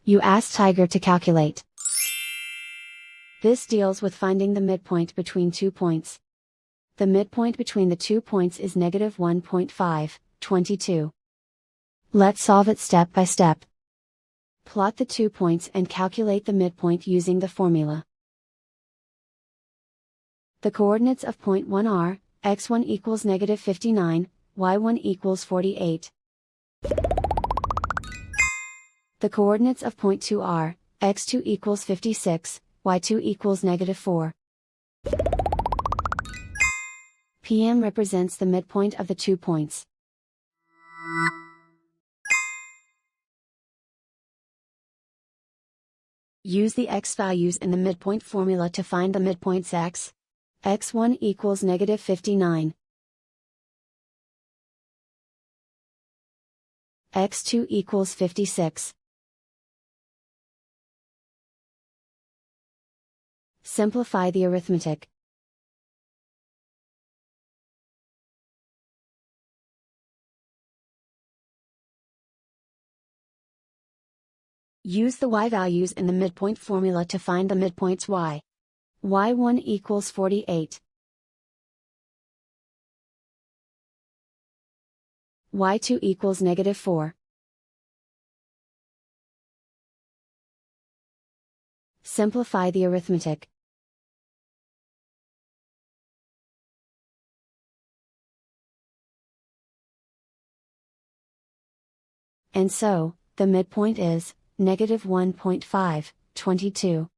You ask Tiger to calculate. This deals with finding the midpoint between 2 points. The midpoint between the 2 points is negative 1.5, 22. Let's solve it step by step. Plot the 2 points and calculate the midpoint using the formula. The coordinates of point 1 are, x1 equals negative 59, y1 equals 48. The coordinates of point 2 are, x2 equals 56, y2 equals negative 4. PM represents the midpoint of the 2 points. Use the x values in the midpoint formula to find the midpoints x. x1 equals negative 59. x2 equals 56. Simplify the arithmetic. Use the y values in the midpoint formula to find the midpoints y. y1 equals 48. y2 equals negative 4. Simplify the arithmetic. And so, the midpoint is, negative 1.5, 22.